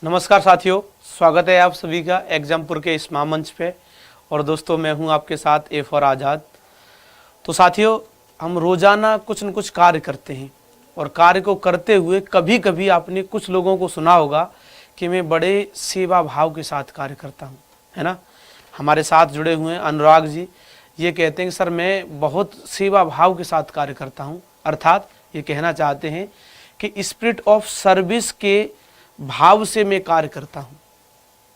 नमस्कार साथियों, स्वागत है आप सभी का एग्जामपुर के इस महामंच पे। और दोस्तों, मैं हूं आपके साथ ए फॉर आज़ाद। तो साथियों, हम रोज़ाना कुछ न कुछ कार्य करते हैं और कार्य को करते हुए कभी कभी आपने कुछ लोगों को सुना होगा कि मैं बड़े सेवा भाव के साथ कार्य करता हूं, है ना। हमारे साथ जुड़े हुए हैं अनुराग जी। ये कहते हैं कि सर मैं बहुत सेवा भाव के साथ कार्य करता हूं, अर्थात ये कहना चाहते हैं कि स्पिरिट ऑफ सर्विस के भाव से मैं कार्य करता हूं।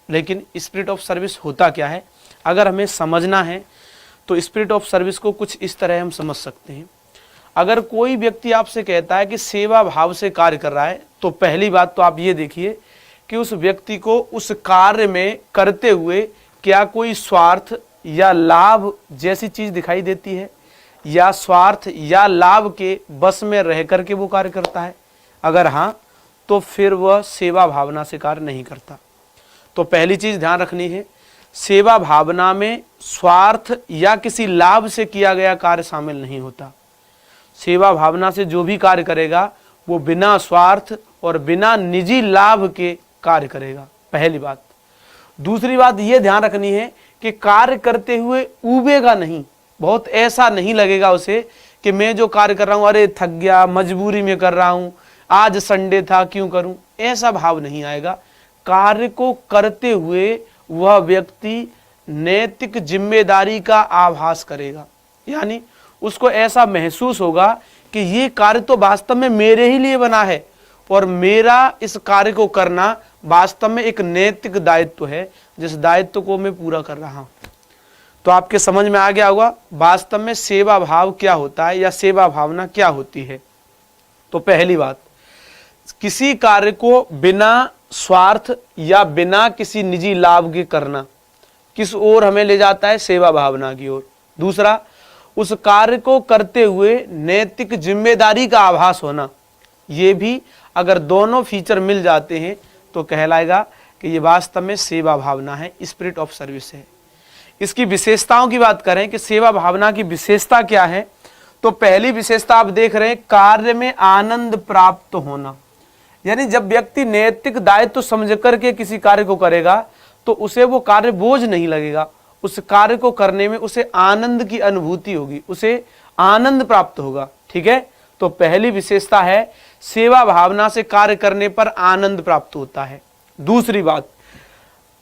लेकिन स्पिरिट ऑफ सर्विस होता क्या है, अगर हमें समझना है तो स्पिरिट ऑफ सर्विस को कुछ इस तरह हम समझ सकते हैं। अगर कोई व्यक्ति आपसे कहता है कि सेवा भाव से कार्य कर रहा है, तो पहली बात तो आप ये देखिए कि उस व्यक्ति को उस कार्य में करते हुए क्या कोई स्वार्थ या लाभ जैसी चीज दिखाई देती है, या स्वार्थ या लाभ के बस में रह करके वो कार्य करता है। अगर हाँ, तो फिर वह सेवा भावना से कार्य नहीं करता। तो पहली चीज ध्यान रखनी है, सेवा भावना में स्वार्थ या किसी लाभ से किया गया कार्य शामिल नहीं होता। सेवा भावना से जो भी कार्य करेगा वो बिना स्वार्थ और बिना निजी लाभ के कार्य करेगा, पहली बात। दूसरी बात ये ध्यान रखनी है कि कार्य करते हुए ऊबेगा नहीं, बहुत ऐसा नहीं लगेगा उसे कि मैं जो कार्य कर रहा हूं, अरे थक गया, मजबूरी में कर रहा हूं, आज संडे था क्यों करूं, ऐसा भाव नहीं आएगा। कार्य को करते हुए वह व्यक्ति नैतिक जिम्मेदारी का आभास करेगा, यानी उसको ऐसा महसूस होगा कि ये कार्य तो वास्तव में मेरे ही लिए बना है और मेरा इस कार्य को करना वास्तव में एक नैतिक दायित्व है, जिस दायित्व को मैं पूरा कर रहा हूं। तो आपके समझ में आ गया होगा वास्तव में सेवा भाव क्या होता है या सेवा भावना क्या होती है। तो पहली बात, किसी कार्य को बिना स्वार्थ या बिना किसी निजी लाभ के करना किस ओर हमें ले जाता है, सेवा भावना की ओर। दूसरा, उस कार्य को करते हुए नैतिक जिम्मेदारी का आभास होना, ये भी अगर दोनों फीचर मिल जाते हैं तो कहलाएगा कि ये वास्तव में सेवा भावना है, स्पिरिट ऑफ सर्विस है। इसकी विशेषताओं की बात करें कि सेवा भावना की विशेषता क्या है, तो पहली विशेषता आप देख रहे हैं, कार्य में आनंद प्राप्त होना। यानी जब व्यक्ति नैतिक दायित्व समझ करके किसी कार्य को करेगा तो उसे वो कार्य बोझ नहीं लगेगा, उस कार्य को करने में उसे आनंद की अनुभूति होगी, उसे आनंद प्राप्त होगा। ठीक है, तो पहली विशेषता है सेवा भावना से कार्य करने पर आनंद प्राप्त होता है। दूसरी बात,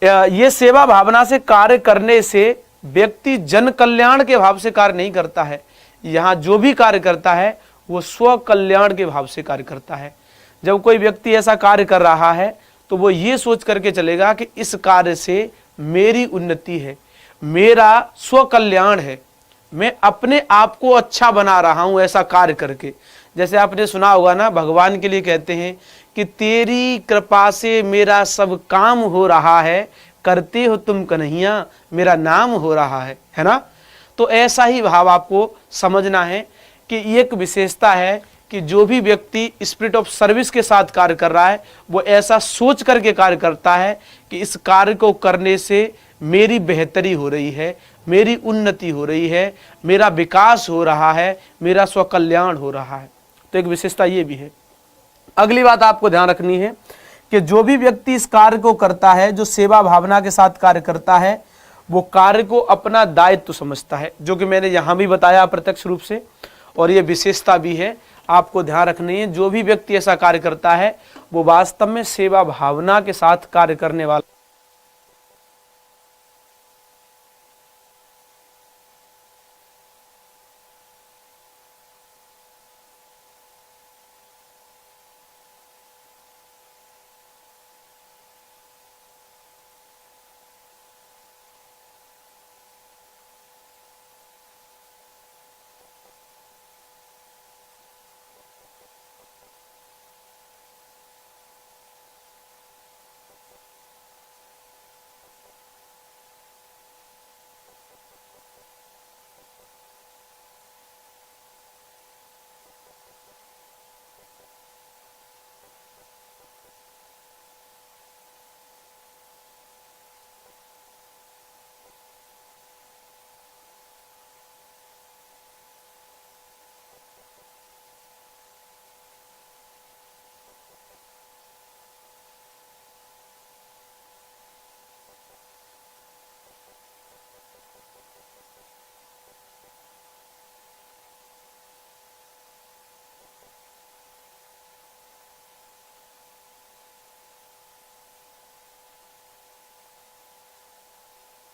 ये सेवा भावना से कार्य करने से व्यक्ति जन कल्याण के भाव से कार्य नहीं करता है। यहाँ जो भी कार्य करता है वो स्व कल्याण के भाव से कार्य करता है। जब कोई व्यक्ति ऐसा कार्य कर रहा है तो वो ये सोच करके चलेगा कि इस कार्य से मेरी उन्नति है, मेरा स्व कल्याण है, मैं अपने आप को अच्छा बना रहा हूं ऐसा कार्य करके। जैसे आपने सुना होगा ना, भगवान के लिए कहते हैं कि तेरी कृपा से मेरा सब काम हो रहा है, करते हो तुम कन्हैया, मेरा नाम हो रहा है ना। तो ऐसा ही भाव आपको समझना है कि एक विशेषता है कि जो भी व्यक्ति स्पिरिट ऑफ सर्विस के साथ कार्य कर रहा है वो ऐसा सोच करके कार्य करता है कि इस कार्य को करने से मेरी बेहतरी हो रही है, मेरी उन्नति हो रही है, मेरा विकास हो रहा है, मेरा स्वकल्याण हो रहा है। तो एक विशेषता ये भी है। अगली बात आपको ध्यान रखनी है कि जो भी व्यक्ति इस कार्य को करता है, जो सेवा भावना के साथ कार्य करता है, वो कार्य को अपना दायित्व समझता है, जो कि मैंने यहां भी बताया प्रत्यक्ष रूप से, और ये विशेषता भी है, आपको ध्यान रखनी है। जो भी व्यक्ति ऐसा कार्य करता है वो वास्तव में सेवा भावना के साथ कार्य करने वाला